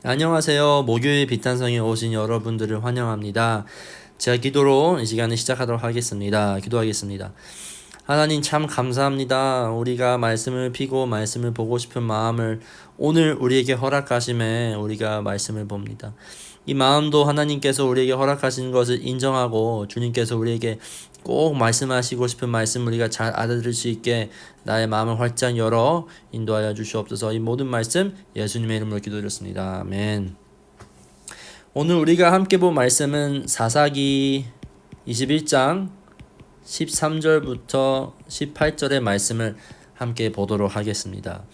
안녕하세요. 목요일 비탄성에 오신 여러분들을 환영합니다. 제가 기도로 이 시간을 시작하도록 하겠습니다. 기도하겠습니다. 하나님 참 감사합니다. 우리가 말씀을 피고 말씀을 보고 싶은 마음을 오늘 우리에게 허락하심에 우리가 말씀을 봅니다. 이 마음도 하나님께서 우리에게 허락하신 것을 인정하고 주님께서 우리에게 꼭 말씀하시고 싶은 말씀 우리가 잘 알아들을 수 있게 나의 마음을 활짝 열어 인도하여 주시옵소서. 이 모든 말씀 예수님의 이름으로 기도드렸습니다. 아멘. 오늘 우리가 함께 본 말씀은 사사기 21장 13절부터 18절의 말씀을 함께 보도록 하겠습니다.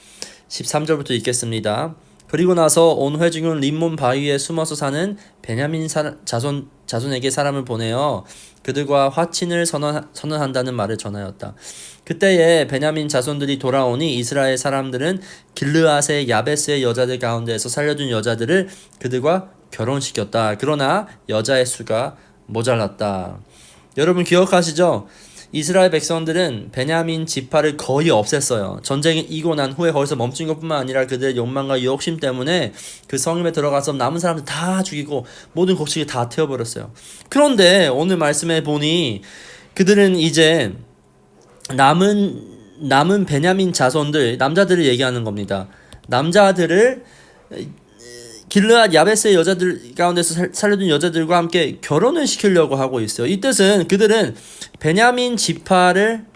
13절부터 읽겠습니다. 그리고 나서 온 회중은 림몬 바위에 숨어서 사는 베냐민 자손에게 사람을 보내어 그들과 화친을 선언한다는 말을 전하였다. 그때에 베냐민 자손들이 돌아오니 이스라엘 사람들은 길르앗의 야베스의 여자들 가운데에서 살려준 여자들을 그들과 결혼시켰다. 그러나 여자의 수가 모자랐다. 여러분 기억하시죠? 이스라엘 백성들은 베냐민 지파를 거의 없앴어요. 전쟁이 이고 난 후에 거기서 멈춘 것뿐만 아니라 그들의 욕망과 욕심 때문에 그 성읍에 들어가서 남은 사람들 다 죽이고 모든 곡식을 다 태워버렸어요. 그런데 오늘 말씀에 보니 그들은 이제 남은 베냐민 자손들, 남자들을 얘기하는 겁니다. 남자들을 길르앗 야베스의 여자들 가운데서 살려둔 여자들과 함께 결혼을 시키려고 하고 있어요. 이 뜻은 그들은 베냐민 지파를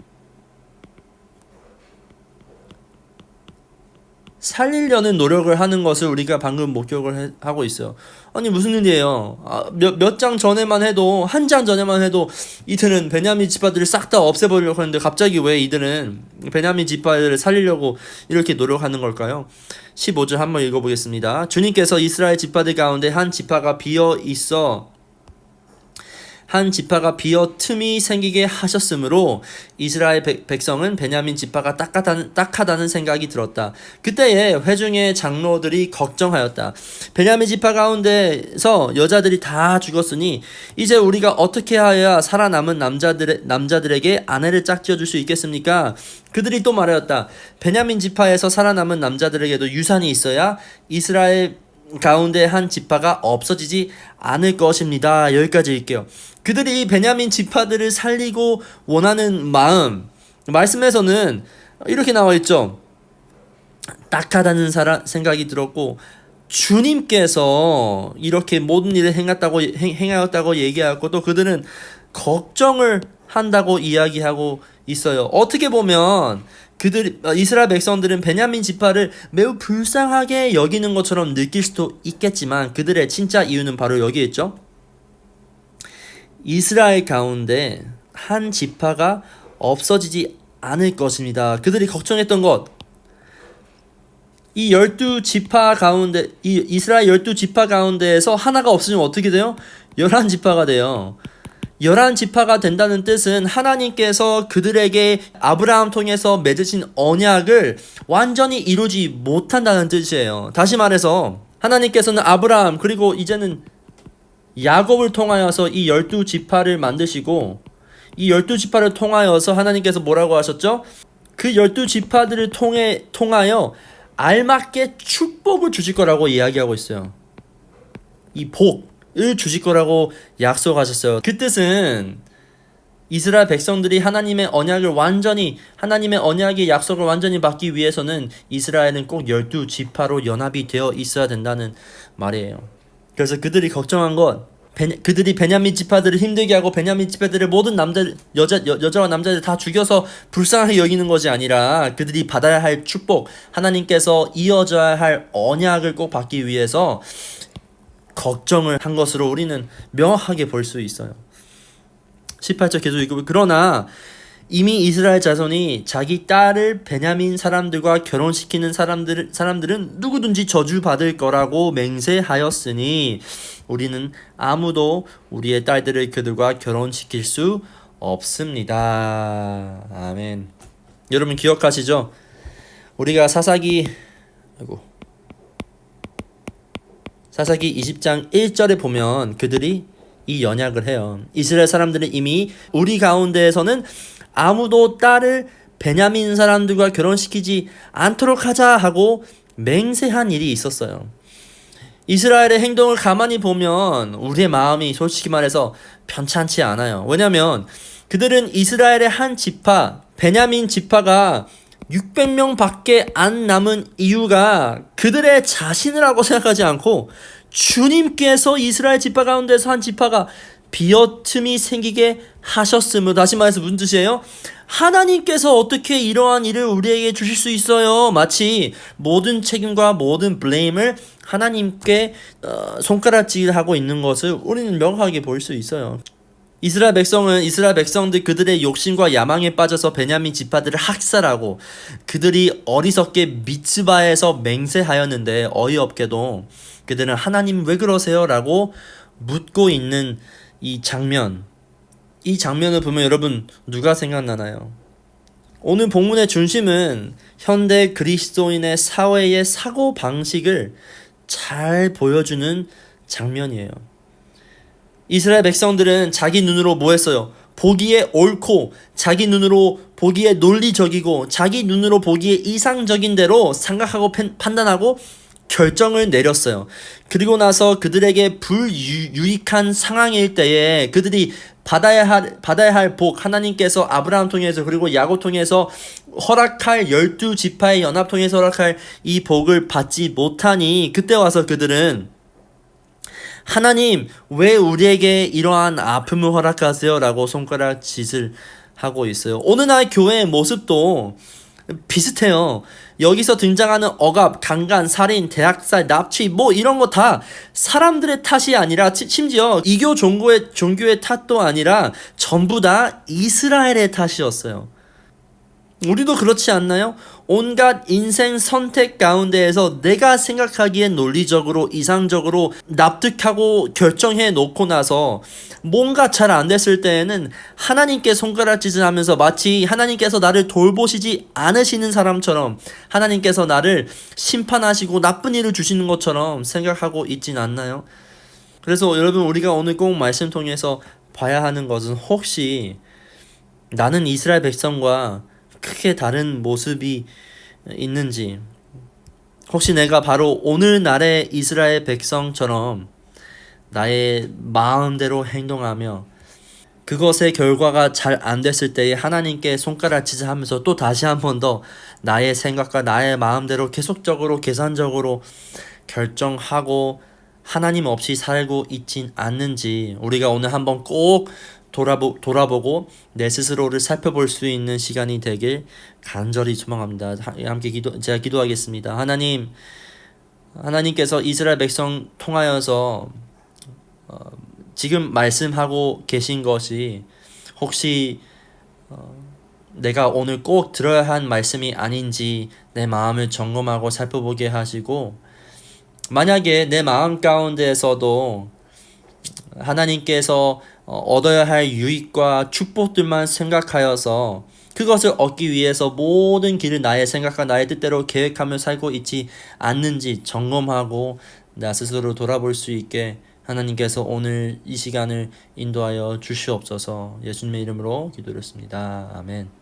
살리려는 노력을 하는 것을 우리가 방금 목격을 하고 있어요. 아니 무슨 일이에요? 몇 장 전에만 해도 한 장 전에만 해도 이들은 베냐민 지파들을 싹 다 없애버리려고 하는데 갑자기 왜 이들은 베냐민 지파들을 살리려고 이렇게 노력하는 걸까요? 15절 한번 읽어보겠습니다. 주님께서 이스라엘 지파들 가운데 한 지파가 비어 틈이 생기게 하셨으므로 이스라엘 백성은 베냐민 지파가 딱하다는 생각이 들었다. 그때에 회중의 장로들이 걱정하였다. 베냐민 지파 가운데서 여자들이 다 죽었으니 이제 우리가 어떻게 하여야 살아남은 남자들에게 아내를 짝지어 줄 수 있겠습니까? 그들이 또 말하였다. 베냐민 지파에서 살아남은 남자들에게도 유산이 있어야 이스라엘 가운데 한 지파가 없어지지 않을 것입니다. 여기까지 읽게요. 그들이 베냐민 지파들을 살리고 원하는 마음, 말씀에서는 이렇게 나와 있죠. 딱하다는 생각이 들었고 주님께서 이렇게 모든 일을 행하였다고 얘기하고 또 그들은 걱정을 한다고 이야기하고 있어요. 어떻게 보면 이스라엘 백성들은 베냐민 지파를 매우 불쌍하게 여기는 것처럼 느낄 수도 있겠지만 그들의 진짜 이유는 바로 여기에 있죠. 이스라엘 가운데 한 지파가 없어지지 않을 것입니다. 그들이 걱정했던 것, 이 12지파 가운데, 이 이스라엘 12지파 가운데에서 하나가 없으면 어떻게 돼요? 11지파가 돼요. 11지파가 된다는 뜻은 하나님께서 그들에게 아브라함 통해서 맺으신 언약을 완전히 이루지 못한다는 뜻이에요. 다시 말해서 하나님께서는 아브라함 그리고 이제는 야곱을 통하여서 이 12지파를 만드시고 이 12지파를 통하여서 하나님께서 뭐라고 하셨죠? 그 12지파들을 통하여 알맞게 축복을 주실 거라고 이야기하고 있어요. 이 복을 주실 거라고 약속하셨어요. 그 뜻은 이스라엘 백성들이 하나님의 언약의 약속을 완전히 받기 위해서는 이스라엘은 꼭 12지파로 연합이 되어 있어야 된다는 말이에요. 그래서 그들이 걱정한 건 그들이 베냐민 지파들을 힘들게 하고 베냐민 지파들의 모든 여자와 남자들 다 죽여서 불쌍하게 여기는 것이 아니라 그들이 받아야 할 축복, 하나님께서 이어져야 할 언약을 꼭 받기 위해서 걱정을 한 것으로 우리는 명확하게 볼 수 있어요. 18절 계속 읽어보면 그러나 이미 이스라엘 자손이 자기 딸을 베냐민 사람들과 결혼시키는 사람들은 누구든지 저주받을 거라고 맹세하였으니 우리는 아무도 우리의 딸들을 그들과 결혼시킬 수 없습니다. 아멘. 여러분 기억하시죠? 우리가 사사기 20장 1절에 보면 그들이 이 연약을 해요. 이스라엘 사람들은 이미 우리 가운데에서는 아무도 딸을 베냐민 사람들과 결혼시키지 않도록 하자 하고 맹세한 일이 있었어요. 이스라엘의 행동을 가만히 보면 우리의 마음이 솔직히 말해서 편찮지 않아요. 왜냐하면 그들은 이스라엘의 한 지파, 베냐민 지파가 600명 밖에 안 남은 이유가 그들의 자신이라고 생각하지 않고 주님께서 이스라엘 지파 가운데서 한 지파가 비어틈이 생기게 하셨음을, 다시 말해서 무슨 뜻이에요? 하나님께서 어떻게 이러한 일을 우리에게 주실 수 있어요? 마치 모든 책임과 모든 블레임을 하나님께 손가락질하고 있는 것을 우리는 명확하게 볼 수 있어요. 이스라엘 백성들 그들의 욕심과 야망에 빠져서 베냐민 지파들을 학살하고 그들이 어리석게 미츠바에서 맹세하였는데 어이없게도 그들은 하나님 왜 그러세요? 라고 묻고 있는 이 장면을 보면 여러분 누가 생각나나요? 오늘 본문의 중심은 현대 그리스도인의 사회의 사고 방식을 잘 보여주는 장면이에요. 이스라엘 백성들은 자기 눈으로 뭐 했어요? 보기에 옳고 자기 눈으로 보기에 논리적이고 자기 눈으로 보기에 이상적인 대로 생각하고 판단하고 결정을 내렸어요. 그리고 나서 그들에게 불유익한 상황일 때에 그들이 받아야 할 복, 하나님께서 아브라함 통해서 그리고 야곱 통해서 허락할 12지파의 연합 통해서 허락할 이 복을 받지 못하니 그때 와서 그들은 하나님 왜 우리에게 이러한 아픔을 허락하세요? 라고 손가락짓을 하고 있어요. 오늘날 교회의 모습도 비슷해요. 여기서 등장하는 억압, 강간, 살인, 대학살, 납치 뭐 이런 거 다 사람들의 탓이 아니라 심지어 이교 종교의 탓도 아니라 전부 다 이스라엘의 탓이었어요. 우리도 그렇지 않나요? 온갖 인생 선택 가운데에서 내가 생각하기엔 논리적으로 이상적으로 납득하고 결정해 놓고 나서 뭔가 잘 안 됐을 때에는 하나님께 손가락짓을 하면서 마치 하나님께서 나를 돌보시지 않으시는 사람처럼 하나님께서 나를 심판하시고 나쁜 일을 주시는 것처럼 생각하고 있진 않나요? 그래서 여러분 우리가 오늘 꼭 말씀 통해서 봐야 하는 것은 혹시 나는 이스라엘 백성과 크게 다른 모습이 있는지, 혹시 내가 바로 오늘날의 이스라엘 백성처럼 나의 마음대로 행동하며 그것의 결과가 잘 안 됐을 때에 하나님께 손가락질을 하면서 또 다시 한 번 더 나의 생각과 나의 마음대로 계속적으로 계산적으로 결정하고 하나님 없이 살고 있진 않는지 우리가 오늘 한번 꼭 돌아보고 내 스스로를 살펴볼 수 있는 시간이 되길 간절히 소망합니다. 함께 제가 기도하겠습니다. 하나님께서 이스라엘 백성 통하여서 지금 말씀하고 계신 것이 혹시 내가 오늘 꼭 들어야 한 말씀이 아닌지 내 마음을 점검하고 살펴보게 하시고, 만약에 내 마음 가운데에서도 하나님께서 얻어야 할 유익과 축복들만 생각하여서 그것을 얻기 위해서 모든 길을 나의 생각과 나의 뜻대로 계획하며 살고 있지 않는지 점검하고 나 스스로 돌아볼 수 있게 하나님께서 오늘 이 시간을 인도하여 주시옵소서. 예수님의 이름으로 기도드렸습니다. 아멘.